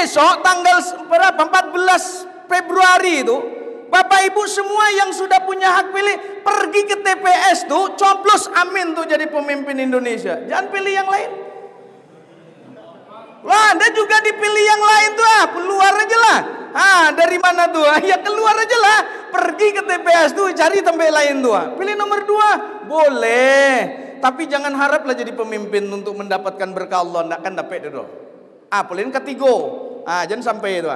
Besok tanggal berapa? 14 Februari itu, Bapak Ibu semua yang sudah punya hak pilih pergi ke TPS tuh, coblos amin tuh jadi pemimpin Indonesia. Jangan pilih yang lain. Lah, Anda juga dipilih yang lain tuh, keluar aja lah. Dari mana tuh? Ya keluar aja lah. Pergi ke TPS tuh, cari tempat lain tuh. Pilih nomor 2, boleh. Tapi jangan haraplah jadi pemimpin untuk mendapatkan berkah Allah. Nggak kan dapat itu. Pilihan ketiga. Jangan sampai itu.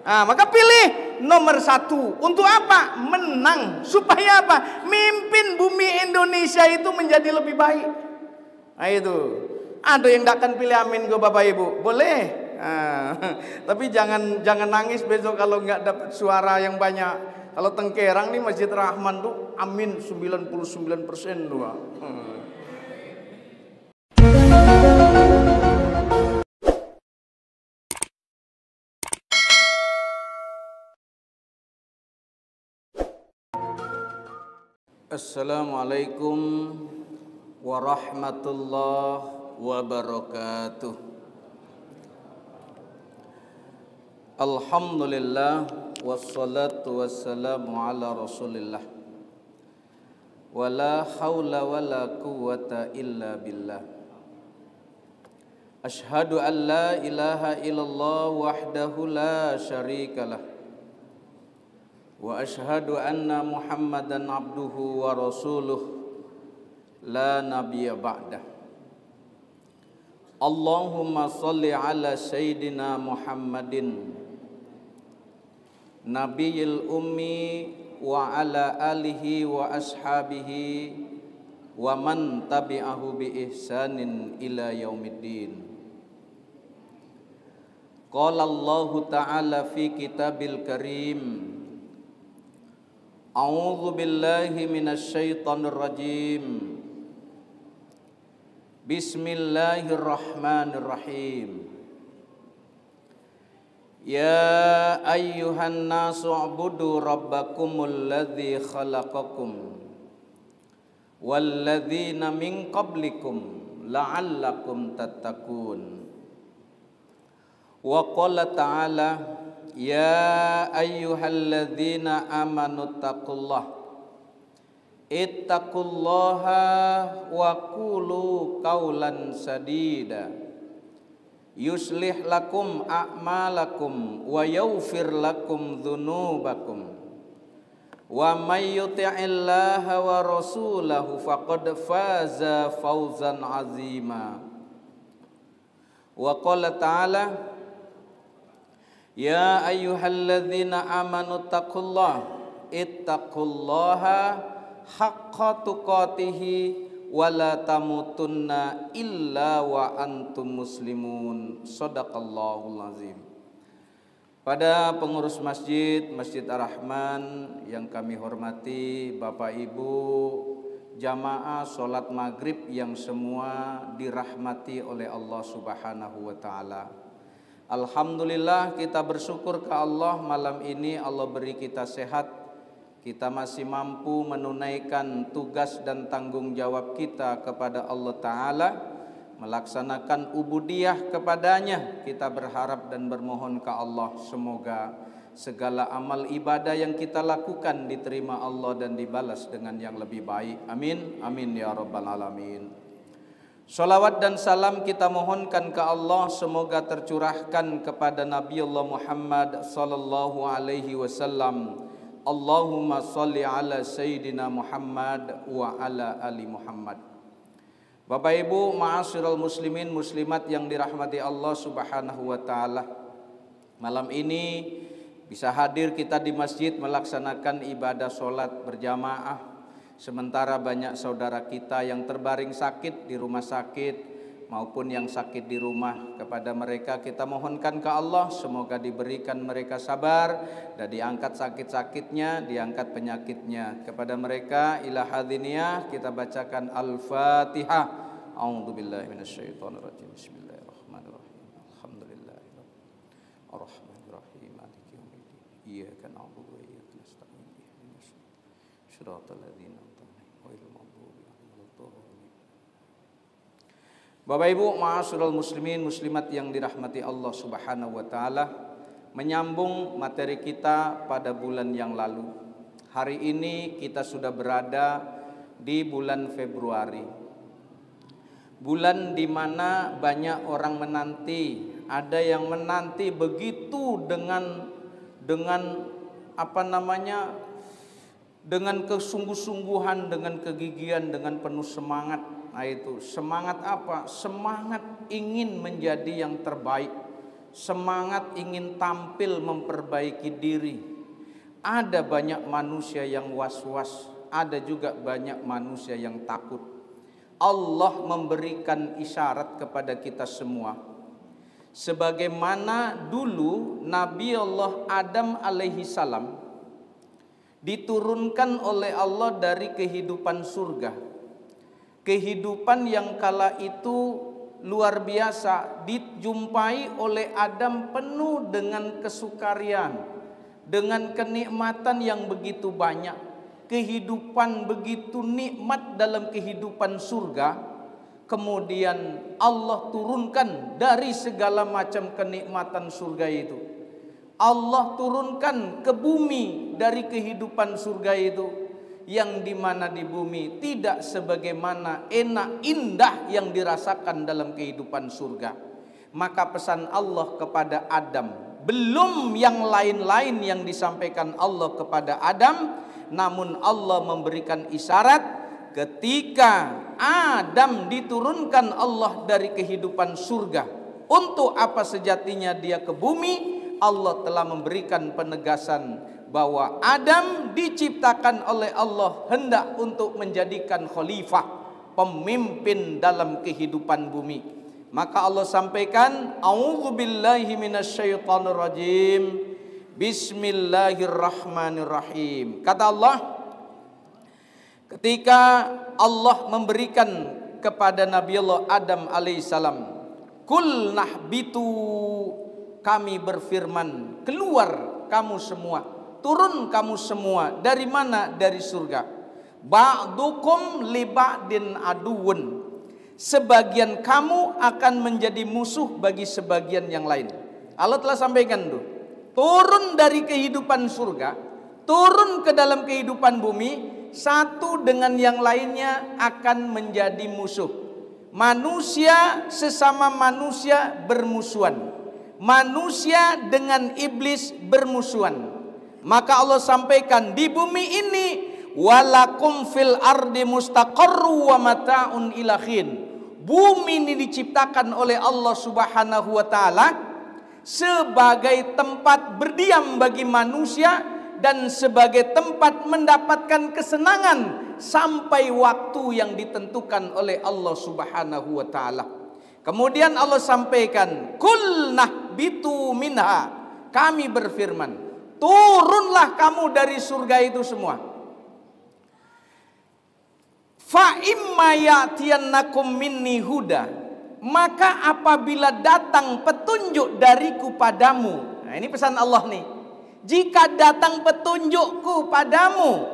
Maka pilih nomor 1. Untuk apa? Menang. Supaya apa? Mimpin bumi Indonesia itu menjadi lebih baik. Itu. Ada yang tidak akan pilih amin ke Bapak Ibu? Boleh. Tapi jangan nangis besok kalau nggak dapat suara yang banyak. Kalau Tengkerang nih Masjid Rahman tuh amin 99% tuh. Assalamualaikum warahmatullahi wabarakatuh. Alhamdulillah wassalatu wassalamu ala Rasulillah. Wala haula wala quwwata illa billah. Asyhadu an la ilaha illallah wahdahu la syarikalah. Wa asyhadu anna Muhammadan abduhu wa rasuluh la nabiyya ba'dah. Allahumma salli ala sayyidina Muhammadin nabiyil ummi wa ala alihi wa ashabihi wa man tabi'ahu bi ihsanin ila yaumiddin. Qala Allah ta'ala fi kitabil karim, a'udzu billahi minasy syaithanir rajim. Bismillahirrahmanirrahim. Ya ayyuhan nasu ubudu rabbakumul ladzi khalaqakum walladzina min qablikum la'allakum tattaqun. Wa qala ta'ala, ya ayyuhalladzina amanu taqullaha ittaqullaha wa qulu qawlan sadida yuslih lakum a'malakum wa yaghfir lakum dzunubakum wa may yuti'illaha wa rasulahu faqad faza fawzan 'azima. Wa qala ta'ala, ya ayyuhalladzina amanu taqullaha ittaqullaha haqqa tuqatihi wala tamutunna illa wa antum muslimun. Shadaqallahul azim. Pada pengurus Masjid Ar-Rahman yang kami hormati, Bapak Ibu jamaah sholat maghrib yang semua dirahmati oleh Allah Subhanahu wa ta'ala. Alhamdulillah kita bersyukur ke Allah, malam ini Allah beri kita sehat. Kita masih mampu menunaikan tugas dan tanggung jawab kita kepada Allah Ta'ala, melaksanakan ubudiyah kepadanya. Kita berharap dan bermohon ke Allah semoga segala amal ibadah yang kita lakukan diterima Allah dan dibalas dengan yang lebih baik. Amin, amin ya rabbal alamin. Salawat dan salam kita mohonkan ke Allah semoga tercurahkan kepada Nabi Allah Muhammad sallallahu alaihi wasallam. Allahumma salli ala Sayyidina Muhammad wa ala ali Muhammad. Bapak Ibu ma'asyiral muslimin muslimat yang dirahmati Allah Subhanahu wa ta'ala, malam ini bisa hadir kita di masjid melaksanakan ibadah sholat berjamaah. Sementara banyak saudara kita yang terbaring sakit di rumah sakit maupun yang sakit di rumah, kepada mereka kita mohonkan ke Allah semoga diberikan mereka sabar dan diangkat sakit-sakitnya, diangkat penyakitnya. Kepada mereka ila hadiniyah kita bacakan Al-Fatihah. A'udzubillahi minasyaitonirrajim. Bismillahirrahmanirrahim. Alhamdulillahirabbil arrahmanirrahim maliki yaumiddin. Iyyaka na'budu wa iyyaka nasta'in. Ihdinas siratal ladzina an'amta 'alaihim ghairil maghdubi 'alaihim waladdallin. Bapak Ibu, ma'asyiral muslimin muslimat yang dirahmati Allah Subhanahu wa taala, menyambung materi kita pada bulan yang lalu. Hari ini kita sudah berada di bulan Februari. Bulan di mana banyak orang menanti, ada yang menanti begitu dengan dengan kesungguh-sungguhan, dengan kegigihan, dengan penuh semangat. Nah itu semangat apa? Semangat ingin menjadi yang terbaik, semangat ingin tampil memperbaiki diri. Ada banyak manusia yang was-was, ada juga banyak manusia yang takut. Allah memberikan isyarat kepada kita semua. Sebagaimana dulu Nabi Allah Adam alaihi salam diturunkan oleh Allah dari kehidupan surga. Kehidupan yang kala itu luar biasa, dijumpai oleh Adam penuh dengan kesukarian, dengan kenikmatan yang begitu banyak. Kehidupan begitu nikmat dalam kehidupan surga. Kemudian Allah turunkan dari segala macam kenikmatan surga itu. Allah turunkan ke bumi dari kehidupan surga itu, yang dimana di bumi tidak sebagaimana enak indah yang dirasakan dalam kehidupan surga. Maka pesan Allah kepada Adam, belum yang lain-lain yang disampaikan Allah kepada Adam, namun Allah memberikan isyarat ketika Adam diturunkan Allah dari kehidupan surga. Untuk apa sejatinya dia ke bumi? Allah telah memberikan penegasan bahwa Adam diciptakan oleh Allah hendak untuk menjadikan khalifah, pemimpin dalam kehidupan bumi. Maka Allah sampaikan, a'udzubillahi minasyaitonirrajim, bismillahirrahmanirrahim. Kata Allah, ketika Allah memberikan kepada Nabi Allah Adam alaihissalam, kul nahbitu, kami berfirman, keluar kamu semua, turun kamu semua. Dari mana? Dari surga. Ba'dukum li ba'din aduwun, sebagian kamu akan menjadi musuh bagi sebagian yang lain. Allah telah sampaikan tuh, turun dari kehidupan surga, turun ke dalam kehidupan bumi, satu dengan yang lainnya akan menjadi musuh. Manusia sesama manusia bermusuhan, manusia dengan iblis bermusuhan. Maka Allah sampaikan, di bumi ini walakum fil ardi mustaqarru wa mata'un ilahin. Bumi ini diciptakan oleh Allah Subhanahu wa taala sebagai tempat berdiam bagi manusia dan sebagai tempat mendapatkan kesenangan sampai waktu yang ditentukan oleh Allah Subhanahu wa taala. Kemudian Allah sampaikan, kul nahbitu minha, kami berfirman, turunlah kamu dari surga itu semua. Fa imma ya'tiyannakum minni huda, maka apabila datang petunjuk dariku padamu. Nah, ini pesan Allah nih. Jika datang petunjukku padamu,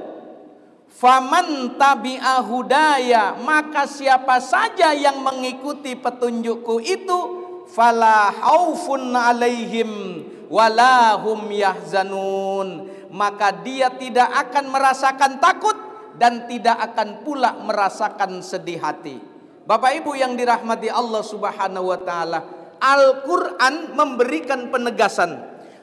faman tabi'a hudaya, maka siapa saja yang mengikuti petunjukku itu, fala haufun alaihim wala hum yahzanun, maka dia tidak akan merasakan takut dan tidak akan pula merasakan sedih hati. Bapak Ibu yang dirahmati Allah Subhanahu wa taala, Al-Qur'an memberikan penegasan,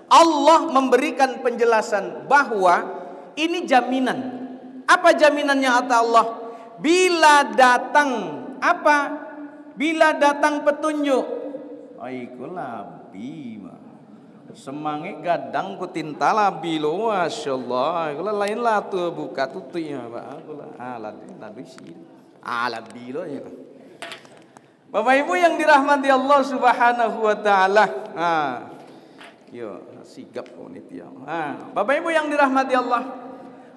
Allah memberikan penjelasan bahwa ini jaminan. Apa jaminannya kata Allah? Bila datang apa? Bila datang petunjuk. Aikulah bima. Semangat gadang ku tintala bilo, masyaallah. Kalau lain lah tu buka tutu ya, Pak. Akulah ala bilo ya. Bapak Ibu yang dirahmati Allah Subhanahu wa taala. Yo, sigap panitia. Bapak Ibu yang dirahmati Allah,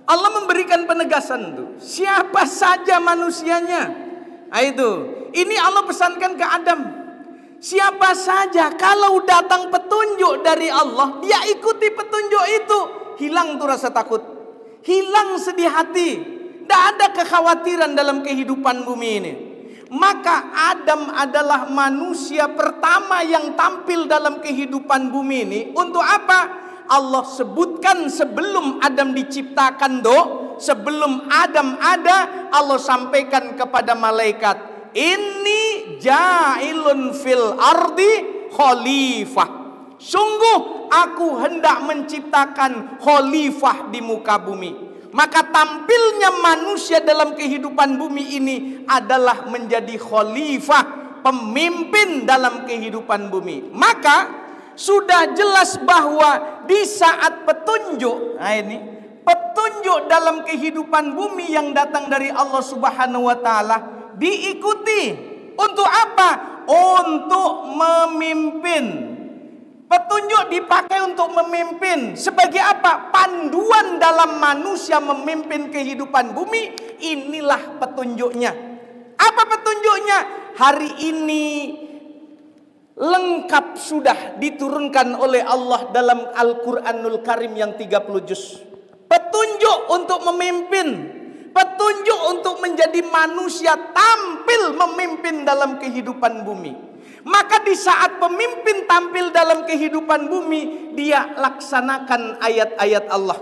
Allah memberikan penegasan tuh. Siapa saja manusianya. Itu. Ini Allah pesankan ke Adam. Siapa saja kalau datang petunjuk dari Allah, dia ikuti petunjuk itu, hilang tuh rasa takut, hilang sedih hati, tidak ada kekhawatiran dalam kehidupan bumi ini. Maka Adam adalah manusia pertama yang tampil dalam kehidupan bumi ini. Untuk apa? Allah sebutkan sebelum Adam diciptakan sebelum Adam ada, Allah sampaikan kepada malaikat, "Inni ja'ilun fil ardi khalifah." Sungguh aku hendak menciptakan khalifah di muka bumi. Maka tampilnya manusia dalam kehidupan bumi ini adalah menjadi khalifah, pemimpin dalam kehidupan bumi. Maka sudah jelas bahwa di saat petunjuk, petunjuk dalam kehidupan bumi yang datang dari Allah Subhanahu wa taala diikuti. Untuk apa? Untuk memimpin. Petunjuk dipakai untuk memimpin. Sebagai apa? Panduan dalam manusia memimpin kehidupan bumi. Inilah petunjuknya. Apa petunjuknya? Hari ini lengkap sudah diturunkan oleh Allah dalam Al-Quranul Karim yang 30 juz. Petunjuk untuk memimpin. Petunjuk untuk menjadi manusia tampil memimpin dalam kehidupan bumi. Maka di saat pemimpin tampil dalam kehidupan bumi, dia laksanakan ayat-ayat Allah.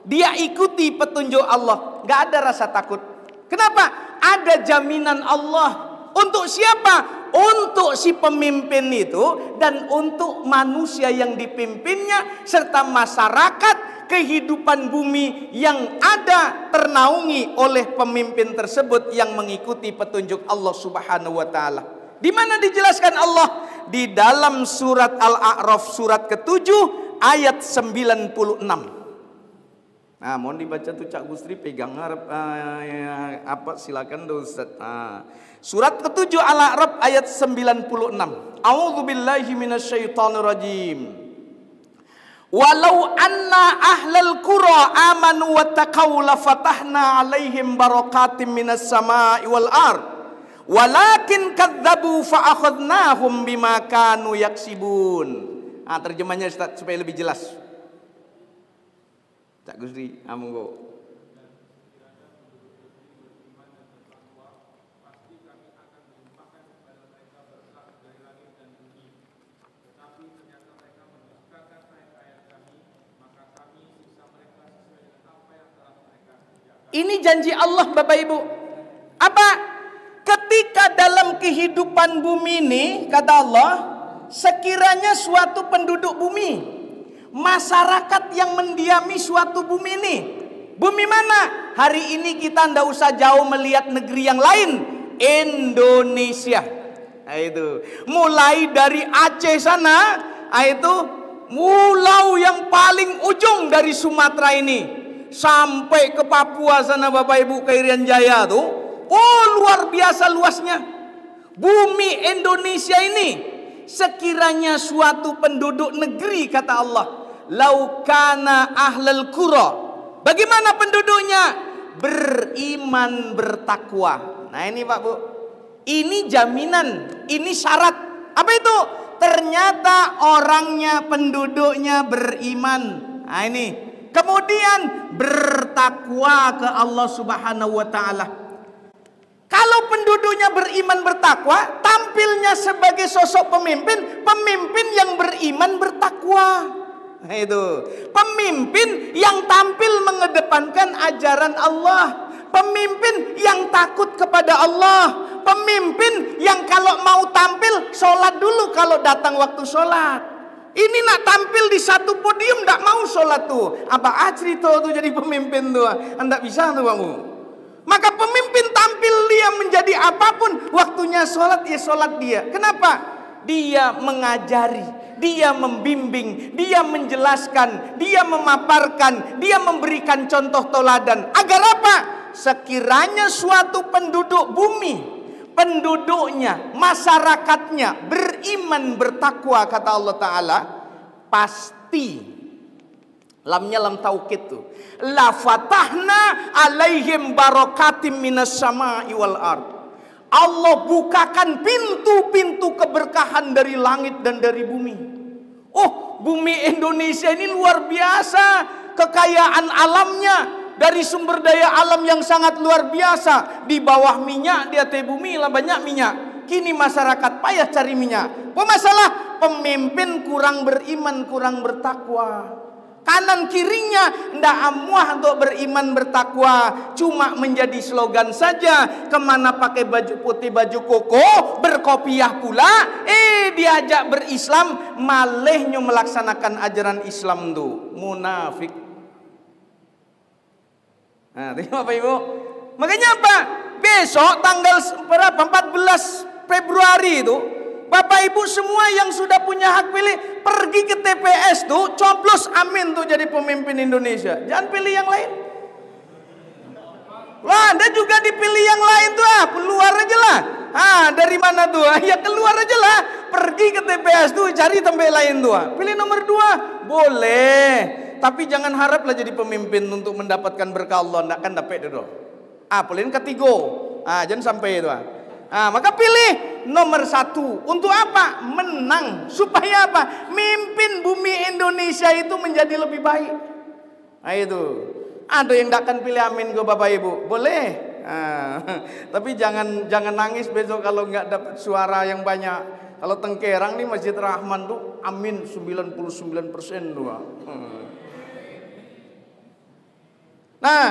Dia ikuti petunjuk Allah. Gak ada rasa takut. Kenapa? Ada jaminan Allah. Untuk siapa? Untuk si pemimpin itu dan untuk manusia yang dipimpinnya serta masyarakat kehidupan bumi yang ada ternaungi oleh pemimpin tersebut yang mengikuti petunjuk Allah Subhanahu wa taala. Di mana dijelaskan Allah? Di dalam surat Al-A'raf surat ke-7 ayat 96. Nah, mohon dibaca tuh Cak Gusri, pegang silakan tuh Ustaz. Surat ke-7 Al-A'raf ayat 96. A'udzubillahi minasyaitonirrajim. Walau anna ahlal qura amanu wattaqau lafatahna 'alaihim barakatim minas sama'i wal ard. Walakin kadzabu fa akhadnahum bima kanu yaksibun. Terjemahnya Ustaz supaya lebih jelas. Cak Gusri, monggo. Ini janji Allah Bapak Ibu. Apa? Ketika dalam kehidupan bumi ini, kata Allah, sekiranya suatu penduduk bumi, masyarakat yang mendiami suatu bumi ini, bumi mana? Hari ini kita ndak usah jauh melihat negeri yang lain, Indonesia. Nah, itu mulai dari Aceh sana, itu pulau yang paling ujung dari Sumatera ini sampai ke Papua sana Bapak Ibu, ke Irian Jaya tuh. Oh, luar biasa luasnya bumi Indonesia ini. Sekiranya suatu penduduk negeri, kata Allah, laukana ahlal qura, bagaimana penduduknya? Beriman, bertakwa. Nah ini Pak Bu, ini jaminan, ini syarat. Apa itu? Ternyata orangnya, penduduknya beriman. Nah ini, kemudian bertakwa ke Allah Subhanahu wa taala. Kalau penduduknya beriman bertakwa, tampilnya sebagai sosok pemimpin, pemimpin yang beriman bertakwa. Nah itu, pemimpin yang tampil mengedepankan ajaran Allah, pemimpin yang takut kepada Allah, pemimpin yang kalau mau tampil sholat dulu kalau datang waktu sholat. Ini nak tampil di satu podium ndak mau sholat tuh, apa cerita tuh jadi pemimpin tuh, ndak bisa tuh kamu. Maka pemimpin tampil dia menjadi apapun, waktunya sholat ya sholat dia. Kenapa? Dia mengajari, dia membimbing, dia menjelaskan, dia memaparkan, dia memberikan contoh teladan. Agar apa? Sekiranya suatu penduduk bumi, penduduknya, masyarakatnya beriman bertakwa, kata Allah Ta'ala, pasti, lamnya lam taukid tuh, la fatahna alaihim barakatim minas sama'i wal ard. Allah bukakan pintu-pintu keberkahan dari langit dan dari bumi. Oh, bumi Indonesia ini luar biasa kekayaan alamnya. dari sumber daya alam yang sangat luar biasa. Di bawah minyak, di atas bumi lah banyak minyak. Kini masyarakat payah cari minyak. Apa masalah? Pemimpin kurang beriman, kurang bertakwa. Kanan kirinya ndak amuah untuk beriman bertakwa, cuma menjadi slogan saja. Kemana pakai baju putih, baju koko, berkopiah pula. Diajak berislam, malehnya melaksanakan ajaran Islam tuh munafik. Nah, tengok Bapak Ibu. Makanya apa? Besok tanggal berapa? 14 Februari itu, Bapak Ibu semua yang sudah punya hak pilih pergi ke TPS tuh, coblos amin tuh jadi pemimpin Indonesia. Jangan pilih yang lain. Wah, Anda juga dipilih yang lain tuh, keluar aja lah. Dari mana tuh? Ya keluar aja lah. Pergi ke TPS tuh, cari tempat lain tuh. Pilih nomor 2, boleh. Tapi jangan haraplah jadi pemimpin untuk mendapatkan berkah Allah. Nggak kan dapat itu. Pilihan ketiga. Jangan sampai itu. Maka pilih nomor 1. Untuk apa? Menang. Supaya apa? Mimpin bumi Indonesia itu menjadi lebih baik. Itu. Ada yang tidak akan pilih amin ke Bapak Ibu? Boleh. Tapi jangan nangis besok kalau nggak dapat suara yang banyak. Kalau Tengkerang nih Masjid Rahman tuh amin 99% tuh. Nah,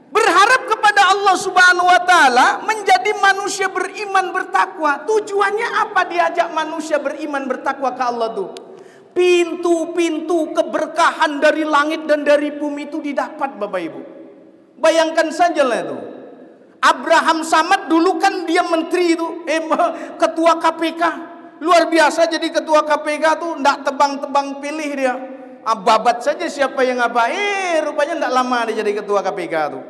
berharap kepada Allah Subhanahu wa taala menjadi manusia beriman bertakwa. Tujuannya apa diajak manusia beriman bertakwa ke Allah tuh? Pintu-pintu keberkahan dari langit dan dari bumi itu didapat Bapak Ibu. Bayangkan saja lah itu. Abraham Samad dulu kan dia menteri itu, ketua KPK. Luar biasa jadi ketua KPK tuh ndak tebang-tebang pilih dia. Babat saja siapa yang apa. Rupanya ndak lama dia jadi ketua KPK tuh.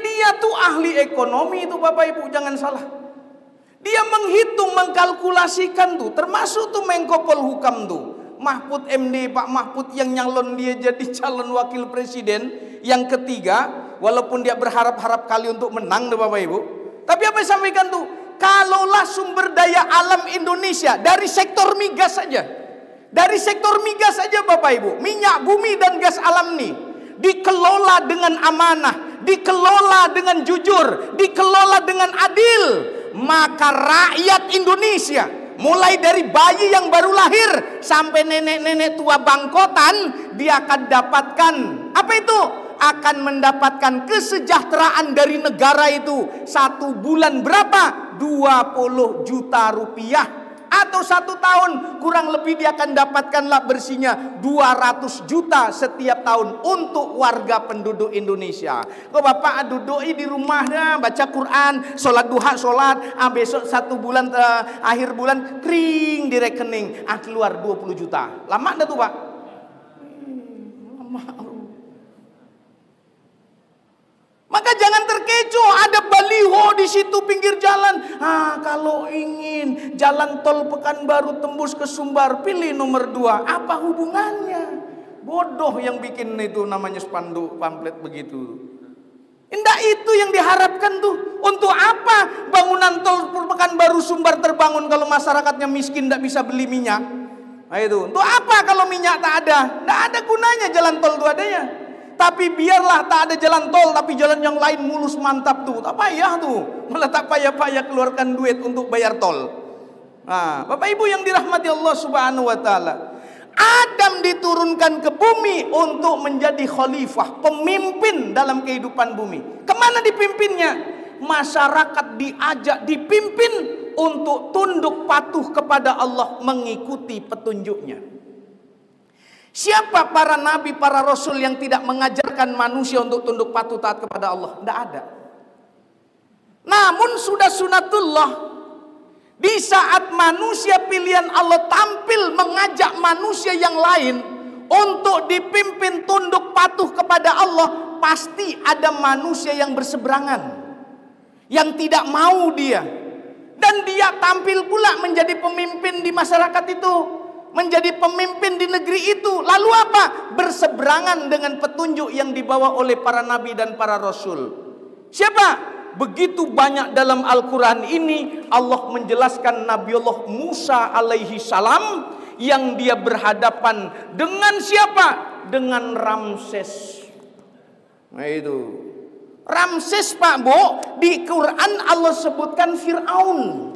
Dia tuh ahli ekonomi itu Bapak Ibu, jangan salah. Dia menghitung, mengkalkulasikan tuh, termasuk tuh Menko Polhukam tuh. Mahfud MD, Pak Mahfud yang nyalon dia jadi calon wakil presiden yang ketiga, walaupun dia berharap-harap kali untuk menang tuh Bapak Ibu. Tapi apa yang sampaikan tuh? Kalaulah sumber daya alam Indonesia dari sektor migas saja. Dari sektor migas saja Bapak Ibu, minyak bumi dan gas alam nih dikelola dengan amanah, dikelola dengan jujur, dikelola dengan adil, maka rakyat Indonesia mulai dari bayi yang baru lahir sampai nenek-nenek tua bangkotan, dia akan dapatkan apa itu? Akan mendapatkan kesejahteraan dari negara itu. 1 bulan berapa? 20 juta rupiah. Atau 1 tahun kurang lebih dia akan dapatkanlah bersihnya 200 juta setiap tahun untuk warga penduduk Indonesia. Kok Bapak duduk di rumahnya baca Quran, sholat duha, sholat, besok 1 bulan akhir bulan kering di rekening, keluar 20 juta. Lama dah tuh Pak? Lama. Maka jangan terkecoh, ada baliho di situ pinggir jalan. Kalau ingin jalan tol Pekanbaru tembus ke Sumbar, pilih nomor 2. Apa hubungannya? Bodoh yang bikin itu namanya spanduk pamflet begitu. Indah itu yang diharapkan tuh. Untuk apa bangunan tol Pekanbaru Sumbar terbangun kalau masyarakatnya miskin tidak bisa beli minyak? Itu. Untuk apa kalau minyak tak ada? Tidak ada gunanya jalan tol itu adanya. Tapi biarlah tak ada jalan tol, tapi jalan yang lain mulus mantap tuh. Tak payah tuh. Malah tak payah-payah keluarkan duit untuk bayar tol. Bapak Ibu yang dirahmati Allah Subhanahu wa taala. Adam diturunkan ke bumi untuk menjadi khalifah, pemimpin dalam kehidupan bumi. Kemana dipimpinnya? Masyarakat diajak, dipimpin untuk tunduk patuh kepada Allah, mengikuti petunjuknya. Siapa para nabi, para rasul yang tidak mengajarkan manusia untuk tunduk patuh taat kepada Allah? Tidak ada. Namun sudah sunatullah, di saat manusia pilihan Allah tampil mengajak manusia yang lain untuk dipimpin tunduk patuh kepada Allah, pasti ada manusia yang berseberangan, yang tidak mau dia. Dan dia tampil pula menjadi pemimpin di masyarakat itu, menjadi pemimpin di negeri itu. Lalu apa? Berseberangan dengan petunjuk yang dibawa oleh para nabi dan para rasul. Siapa? Begitu banyak dalam Al-Quran ini Allah menjelaskan Nabiullah Musa alaihi salam yang dia berhadapan dengan siapa? Dengan Ramses. Nah itu. Ramses Pak Bu, di Quran Allah sebutkan Fir'aun.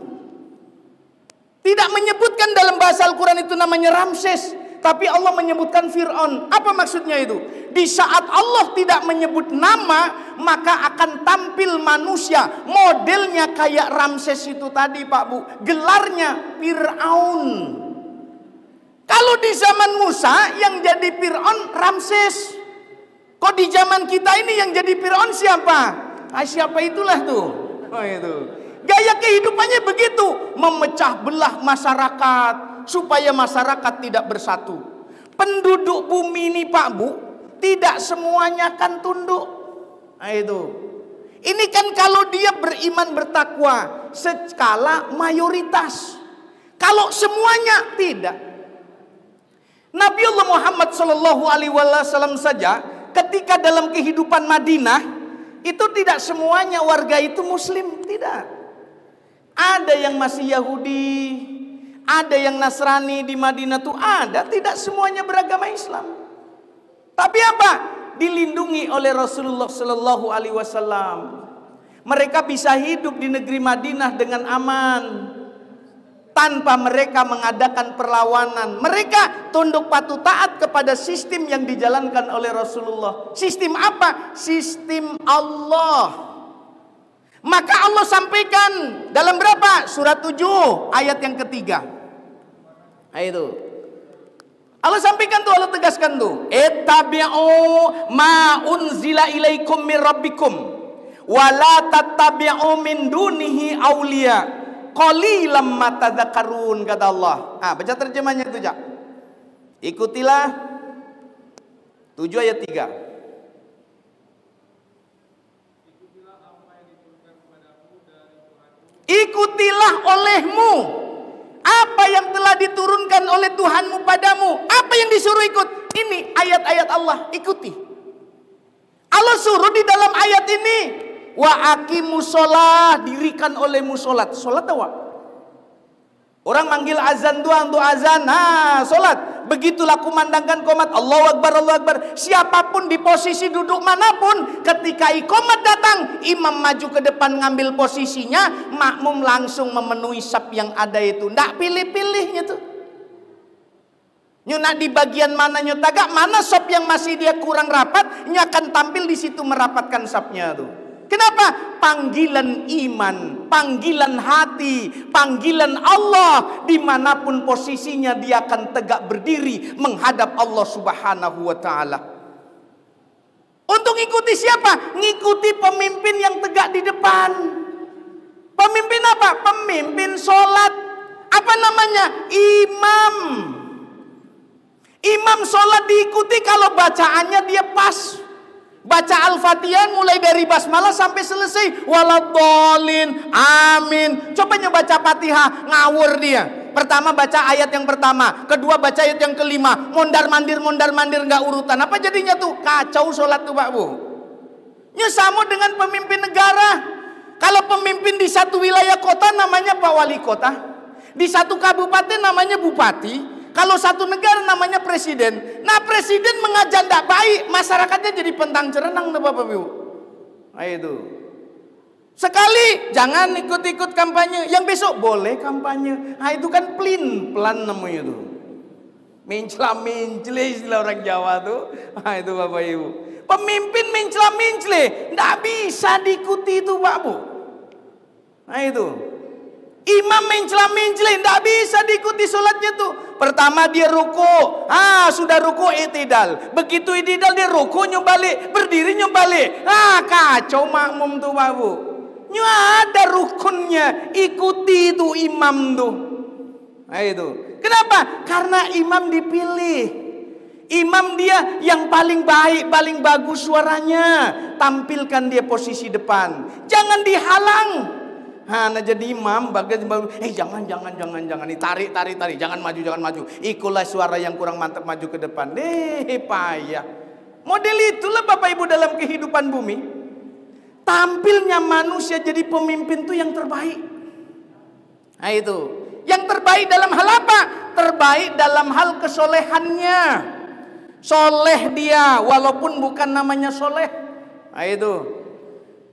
Tidak menyebutkan dalam bahasa Al-Quran itu namanya Ramses, tapi Allah menyebutkan Fir'aun. Apa maksudnya itu? Di saat Allah tidak menyebut nama, maka akan tampil manusia modelnya kayak Ramses itu tadi Pak Bu. Gelarnya Fir'aun. Kalau di zaman Musa yang jadi Fir'aun Ramses. Kok di zaman kita ini yang jadi Fir'aun siapa? Siapa itulah tuh. Oh itu. Gaya kehidupannya begitu, memecah belah masyarakat supaya masyarakat tidak bersatu. Penduduk bumi ini Pak Bu, tidak semuanya akan tunduk. Nah itu. Ini kan kalau dia beriman bertakwa skala mayoritas. Kalau semuanya tidak. Nabi Allah Muhammad SAW saja ketika dalam kehidupan Madinah itu tidak semuanya warga itu Muslim, tidak. Ada yang masih Yahudi, ada yang Nasrani di Madinah tuh ada, tidak semuanya beragama Islam. Tapi apa? Dilindungi oleh Rasulullah Sallallahu Alaihi Wasallam. Mereka bisa hidup di negeri Madinah dengan aman tanpa mereka mengadakan perlawanan. Mereka tunduk patuh taat kepada sistem yang dijalankan oleh Rasulullah. Sistem apa? Sistem Allah. Maka Allah sampaikan dalam berapa? Surat 7 ayat yang ketiga. Itu. Allah sampaikan tuh, Allah tegaskan tuh. Ittabi'u ma unzila ilaikum min rabbikum wa la tattabi'u min dunihi awliya qalilam ma tadhakkarun, kata Allah. Baca terjemahnya itu, Jak. Ikutilah 7 ayat 3. Ikutilah olehmu apa yang telah diturunkan oleh Tuhanmu padamu. Apa yang disuruh ikut? Ini ayat-ayat Allah, ikuti. Allah suruh di dalam ayat ini, wa aqimus sholah, dirikan olehmu sholat. Sholat apa? Orang manggil azan doang untuk azan, sholat. Begitulah kumandangkan qomat, Allahu Akbar, Allahu Akbar. Siapapun di posisi duduk manapun, ketika iqamat datang, imam maju ke depan ngambil posisinya, makmum langsung memenuhi saf yang ada itu. Nggak pilih-pilihnya tuh. Nyunak di bagian mana nyutagak, mana saf yang masih dia kurang rapat, nya akan tampil di situ merapatkan safnya tuh. Kenapa? Panggilan iman, panggilan hati, panggilan Allah. Dimanapun posisinya dia akan tegak berdiri menghadap Allah Subhanahu wa ta'ala. Untuk ikuti siapa? Ngikuti pemimpin yang tegak di depan. Pemimpin apa? Pemimpin sholat. Apa namanya? Imam. Imam sholat diikuti kalau bacaannya dia pas. Baca Al-Fatihah mulai dari basmalah sampai selesai. Waladhdallin, amin. Coba baca Fatihah, ngawur dia. Pertama baca ayat yang pertama, kedua baca ayat yang kelima, mondar-mandir nggak urutan. Apa jadinya tuh? Kacau sholat tuh Pak Bu. Sama dengan pemimpin negara. Kalau pemimpin di satu wilayah kota namanya Pak Wali Kota, di satu kabupaten namanya Bupati. Kalau satu negara namanya presiden. Nah presiden mengajar tidak baik, masyarakatnya jadi pentang cerenang tuh Bapak Ibu. Nah itu. Sekali jangan ikut-ikut kampanye, yang besok boleh kampanye. Nah itu kan pelan namanya tuh. Mencela-mencele istilah orang Jawa tuh. Nah itu Bapak Ibu. Pemimpin mencela-mencele, tidak bisa diikuti itu Pak Bu. Nah itu. Imam mencela-mencela, tidak bisa diikuti sholatnya tuh. Pertama dia ruku, sudah ruku i'tidal. Begitu i'tidal dia ruku nyumbalik, berdiri nyumbalik. Kacau makmum tuh Pak Bu. Ada rukunnya, ikuti itu imam tuh. Nah itu. Kenapa? Karena imam dipilih. Imam dia yang paling baik, paling bagus suaranya. Tampilkan dia posisi depan. Jangan dihalang. Nah jadi imam bagian jangan tarik, jangan maju. Ikulah suara yang kurang mantap maju ke depan. Payah. Model itulah Bapak Ibu dalam kehidupan bumi. Tampilnya manusia jadi pemimpin itu yang terbaik. Nah itu. Yang terbaik dalam hal apa? Terbaik dalam hal kesolehannya. Soleh dia walaupun bukan namanya soleh. Nah, itu.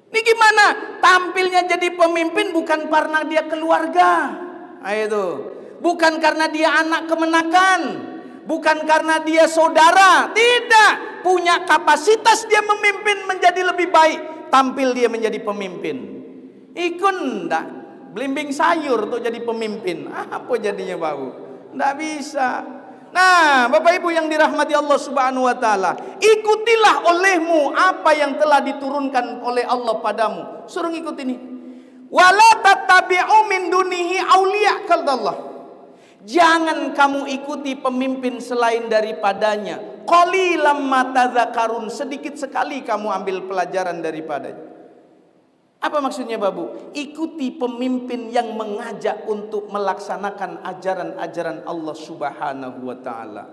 Ini gimana? Tampilnya jadi pemimpin bukan karena dia keluarga. Nah, itu. Bukan karena dia anak kemenakan. Bukan karena dia saudara. Tidak. Punya kapasitas dia memimpin menjadi lebih baik. Tampil dia menjadi pemimpin. Ikun enggak. Belimbing sayur untuk jadi pemimpin. Apa jadinya bau? Enggak bisa. Nah, Bapak Ibu yang dirahmati Allah Subhanahu wa taala, ikutilah olehmu apa yang telah diturunkan oleh Allah padamu. Suruh ikut ini. Wala tattabi'u min dunihi auliya, kata Allah. Jangan kamu ikuti pemimpin selain daripadanya. Qalilam ma tadzakarun, sedikit sekali kamu ambil pelajaran daripadanya. Apa maksudnya Babu? Ikuti pemimpin yang mengajak untuk melaksanakan ajaran-ajaran Allah Subhanahu wa ta'ala.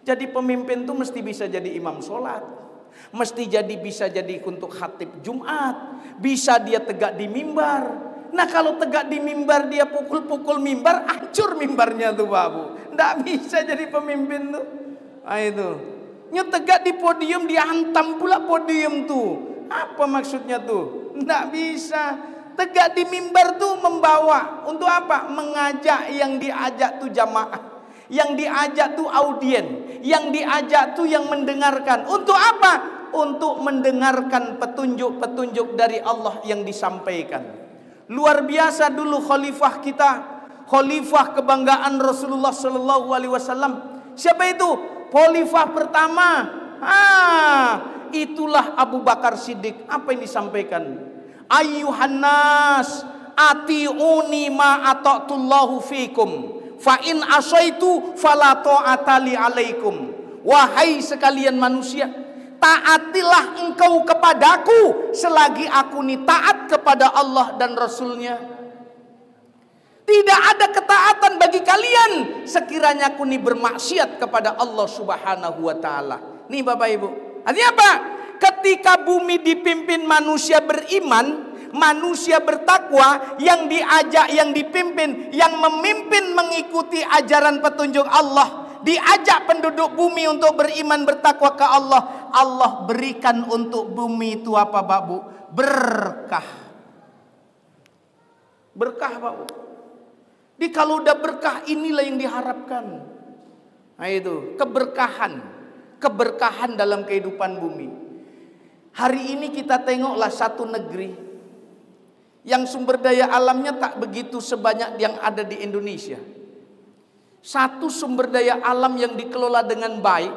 Jadi pemimpin itu mesti bisa jadi imam sholat, mesti bisa jadi untuk khatib Jumat, bisa dia tegak di mimbar. Nah kalau tegak di mimbar dia pukul-pukul mimbar, hancur mimbarnya tuh Babu. Nggak bisa jadi pemimpin tuh. Nah itu. Tegak di podium dia hantam pula podium tuh. Apa maksudnya tuh? Nggak bisa. Tegak di mimbar tuh membawa. Untuk apa? Mengajak, yang diajak tuh jamaah, yang diajak tuh audien, yang diajak tuh yang mendengarkan. Untuk apa? Untuk mendengarkan petunjuk-petunjuk dari Allah yang disampaikan. Luar biasa dulu khalifah kita, khalifah kebanggaan Rasulullah Sallallahu Alaihi Wasallam. Siapa itu? Khalifah pertama. Itulah Abu Bakar Siddiq. Apa yang disampaikan? Ayyuhan nas, ati'uni ma ata'tullahu fikum, fa in asaitu fala ta'ata li alaikum. Wahai sekalian manusia, taatilah engkau kepadaku selagi aku ni taat kepada Allah dan Rasulnya. Tidak ada ketaatan bagi kalian sekiranya aku ni bermaksiat kepada Allah Subhanahu wa ta'ala. Nih Bapak Ibu, artinya apa? Ketika bumi dipimpin manusia beriman, manusia bertakwa, yang diajak, yang dipimpin, yang memimpin mengikuti ajaran petunjuk Allah, diajak penduduk bumi untuk beriman bertakwa ke Allah, Allah berikan untuk bumi itu apa Babu? Berkah. Berkah Babu. Di kalau udah berkah, inilah yang diharapkan. Nah itu, keberkahan. Keberkahan dalam kehidupan bumi. Hari ini kita tengoklah satu negeri yang sumber daya alamnya tak begitu sebanyak yang ada di Indonesia. Satu sumber daya alam yang dikelola dengan baik,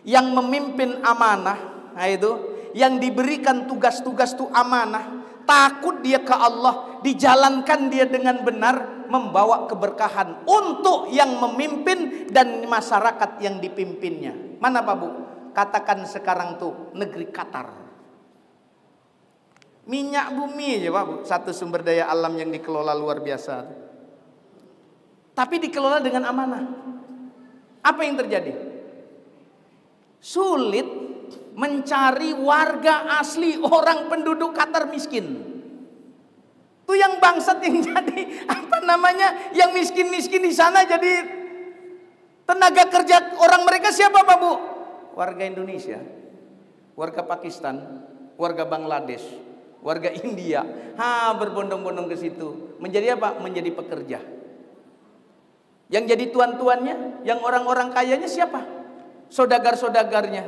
yang memimpin amanah, nah itu, yang diberikan tugas-tugas itu amanah, takut dia ke Allah, dijalankan dia dengan benar, membawa keberkahan untuk yang memimpin dan masyarakat yang dipimpinnya. Mana Pak Bu? Katakan sekarang tuh negeri Qatar. Minyak bumi aja Pak Bu, satu sumber daya alam yang dikelola luar biasa. Tapi dikelola dengan amanah. Apa yang terjadi? Sulit mencari warga asli, orang penduduk Qatar miskin. Itu yang bangsat yang jadi apa namanya, yang miskin-miskin di sana jadi tenaga kerja orang mereka siapa Pak Bu? Warga Indonesia, warga Pakistan, warga Bangladesh, warga India, berbondong-bondong ke situ. Menjadi apa? Menjadi pekerja. Yang jadi tuan-tuannya, yang orang-orang kayanya siapa? Saudagar-saudagarnya,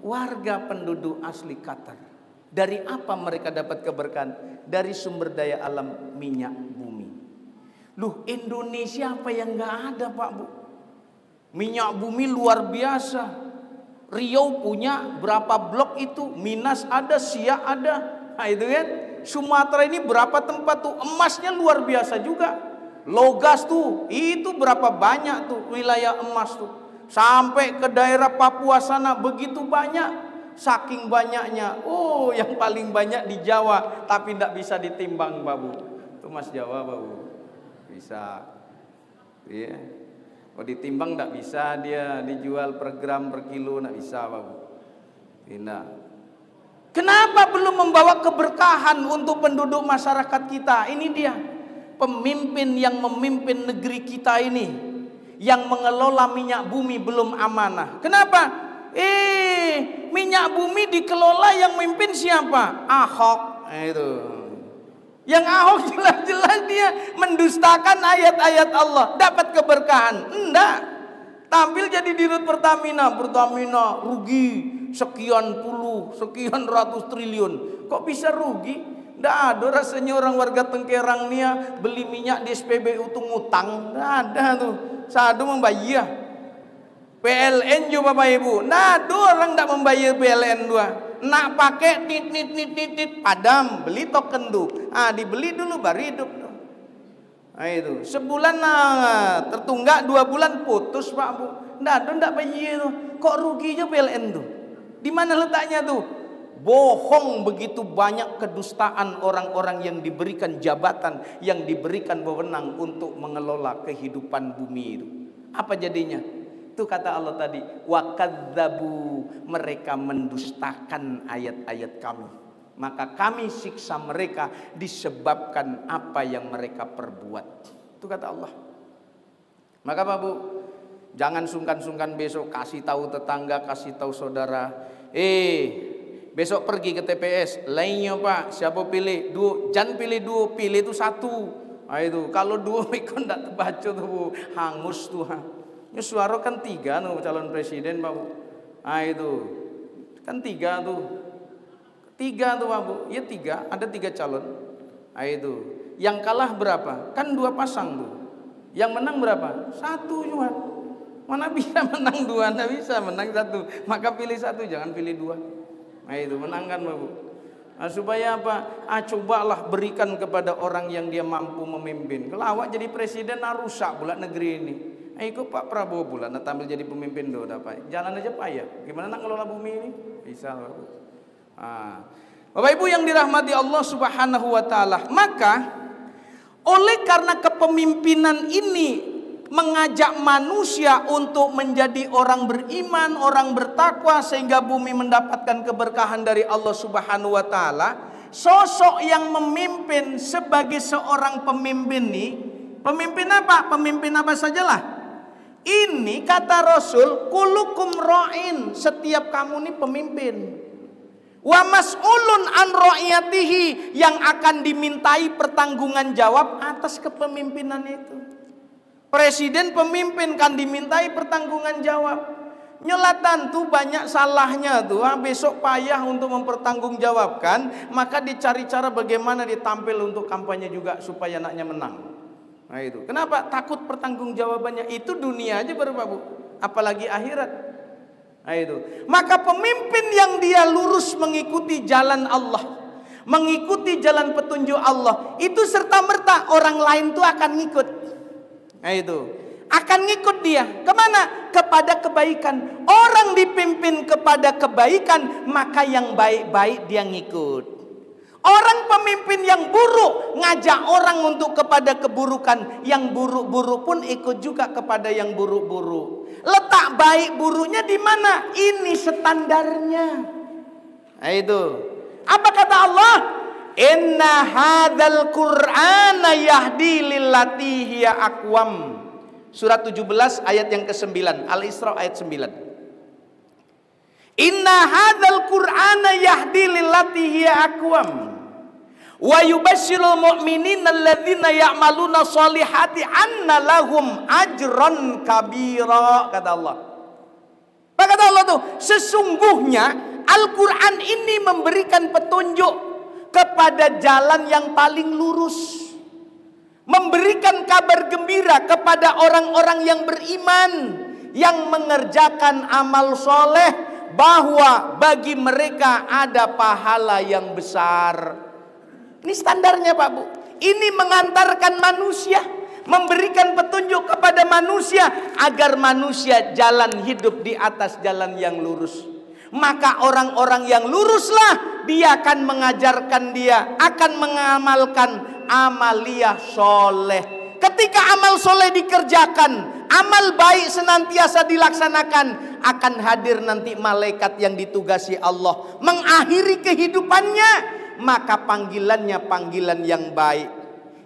warga penduduk asli Qatar. Dari apa mereka dapat keberkahan? Dari sumber daya alam minyak bumi. Loh, Indonesia apa yang nggak ada Pak Bu? Minyak bumi luar biasa. Riau punya berapa blok itu? Minas ada, Siak ada. Nah itu kan. Sumatera ini berapa tempat tuh? Emasnya luar biasa juga. Logas tuh, itu berapa banyak tuh wilayah emas tuh. Sampai ke daerah Papua sana begitu banyak. Saking banyaknya. Oh, yang paling banyak di Jawa, tapi tidak bisa ditimbang Babu. Itu Mas Jawa Babu. Bisa. Iya. Kalau ditimbang tidak bisa, dia dijual per gram per kilo tidak bisa Babu. Tidak. Kenapa belum membawa keberkahan untuk penduduk masyarakat kita? Ini dia. Pemimpin yang memimpin negeri kita ini, yang mengelola minyak bumi belum amanah. Kenapa? Minyak bumi dikelola yang mimpin siapa? Ahok. Itu. Yang Ahok jelas-jelas dia mendustakan ayat-ayat Allah, dapat keberkahan. Enggak. Tampil jadi dirut Pertamina rugi sekian ratus triliun. Kok bisa rugi? Nggak ada rasanya orang warga Tengkerang nih beli minyak di SPBU tuh ngutang. Nggak ada tuh. Sadu membayar. PLN juga Bapak Ibu. Nggak ada orang nggak membayar PLN dua. Nak pakai nit padam, beli token tuh. Dibeli dulu baru hidup. Nah itu sebulan tertunggak, 2 bulan putus Pak Bu. Nggak bayar tuh. Kok ruginya PLN tuh? Di mana letaknya tuh? Bohong, begitu banyak kedustaan orang-orang yang diberikan jabatan, yang diberikan wewenang untuk mengelola kehidupan bumi itu. Apa jadinya? Itu kata Allah tadi, wa kadzabu, mereka mendustakan ayat-ayat kami. Maka kami siksa mereka disebabkan apa yang mereka perbuat. Itu kata Allah. Maka Pak Bu, jangan sungkan-sungkan besok kasih tahu tetangga, kasih tahu saudara. Besok pergi ke TPS, lainnya Pak, siapa pilih? Jangan pilih 2, pilih itu 1. Nah itu, kalau 2 ikut tidak terbaca tuh Bu, hangus tuh. Ya suara kan 3 tuh calon presiden Pak Bu. Nah itu, kan 3 tuh. 3 tuh Pak Bu, ya 3, ada 3 calon. Nah itu, yang kalah berapa? Kan 2 pasang tuh. Yang menang berapa? 1 cuma. Mana bisa menang 2? Nggak bisa menang 1. Maka pilih 1, jangan pilih 2. Nah itu, menangkan Pak Bu. Nah, supaya apa? Cobalah berikan kepada orang yang dia mampu memimpin. Kalau awak jadi presiden, rusak pula negeri ini. Ikut Pak Prabowo pula, tampil jadi pemimpin doa dapat. Jalan aja payah. Gimana nak ngelola bumi ini? Bisa Pak Bu. Bapak Ibu yang dirahmati Allah Subhanahu wa taala, maka oleh karena kepemimpinan ini mengajak manusia untuk menjadi orang beriman, orang bertakwa, sehingga bumi mendapatkan keberkahan dari Allah Subhanahu wa taala. Sosok yang memimpin sebagai seorang pemimpin nih, pemimpin apa? Pemimpin apa sajalah. Ini kata Rasul, kulukum ra'in, setiap kamu nih pemimpin. Wa mas'ulun an ra'iyatihi, yang akan dimintai pertanggungan jawab atas kepemimpinan itu. Presiden pemimpin kan dimintai pertanggungan jawab. Nyelatan tuh banyak salahnya tuh. Besok payah untuk mempertanggungjawabkan, maka dicari cara bagaimana ditampil untuk kampanye juga supaya anaknya menang. Nah itu. Kenapa? Takut pertanggungjawabannya. Itu dunia aja baru Pak Bu. Apalagi akhirat. Nah itu. Maka pemimpin yang dia lurus mengikuti jalan Allah, mengikuti jalan petunjuk Allah, itu serta-merta orang lain tuh akan ngikut. Nah itu, akan ngikut dia kemana? Kepada kebaikan. Orang dipimpin kepada kebaikan, maka yang baik-baik dia ngikut. Orang pemimpin yang buruk ngajak orang untuk kepada keburukan, yang buruk-buruk pun ikut juga kepada yang buruk-buruk. Letak baik buruknya di mana? Ini standarnya. Nah itu. Apa kata Allah? Inna hadzal Qur'ana yahdi lillati hiya aqwam. Surat 17 ayat yang ke-9, Al-Isra ayat 9. Inna hadzal Qur'ana yahdi lillati hiya aqwam. Wa yubasyirul mu'minina alladzina ya'maluna sholihati anna lahum ajran kabira, kata Allah. Apa kata Allah tuh? Sesungguhnya Al-Qur'an ini memberikan petunjuk kepada jalan yang paling lurus, memberikan kabar gembira kepada orang-orang yang beriman, yang mengerjakan amal soleh, bahwa bagi mereka ada pahala yang besar. Ini standarnya Pak Bu. Ini mengantarkan manusia, memberikan petunjuk kepada manusia agar manusia jalan hidup di atas jalan yang lurus. Maka orang-orang yang luruslah, dia akan mengajarkan, dia akan mengamalkan amaliyah soleh. Ketika amal soleh dikerjakan, amal baik senantiasa dilaksanakan, akan hadir nanti malaikat yang ditugasi Allah mengakhiri kehidupannya. Maka panggilannya panggilan yang baik.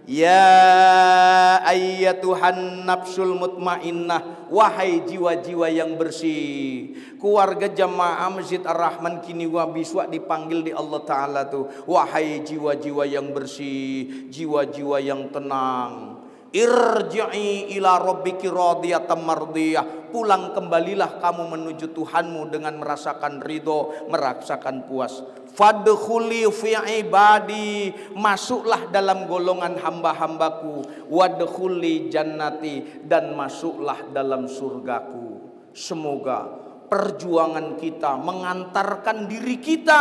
Ya ayyatuhan nafsul mutmainnah, wahai jiwa-jiwa yang bersih. Keluarga jamaah Masjid Ar-Rahman kini wabiswa dipanggil di Allah Ta'ala tuh. Wahai jiwa-jiwa yang bersih, jiwa-jiwa yang tenang. Irji'i ila rabbiki radiyatan mardiyah. Pulang kembalilah kamu menuju Tuhanmu dengan merasakan ridho, merasakan puas. Fadkhuli fi ibadi, masuklah dalam golongan hamba-hambaku. Wadkhuli jannati, dan masuklah dalam surgaku. Semoga perjuangan kita mengantarkan diri kita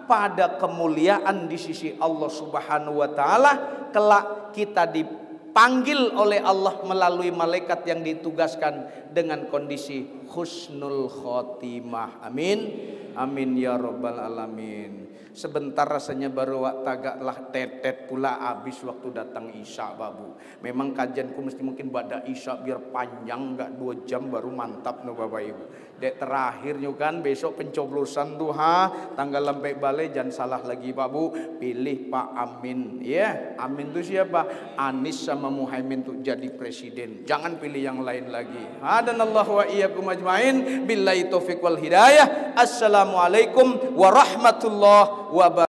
pada kemuliaan di sisi Allah Subhanahu wa taala. Kelak kita dipanggil oleh Allah melalui malaikat yang ditugaskan dengan kondisi husnul khotimah. Amin. Amin ya rabbal alamin. Sebentar rasanya baru tagaklah tetet pula habis waktu datang Isya babu. Memang kajianku mesti mungkin pada Isya biar panjang, enggak 2 jam baru mantap no Bapak Ibu. Dek terakhirnya kan besok pencoblosan duha tanggal lampai balai, jangan salah lagi Pak Bu, pilih Pak Amin ya. Amin itu siapa? Anies sama Muhaimin tuh jadi presiden. Jangan pilih yang lain lagi. Hadanallahu wa iyyakum ajmain. Billahi taufiq wal hidayah. Assalamualaikum warahmatullahi wabarakatuh.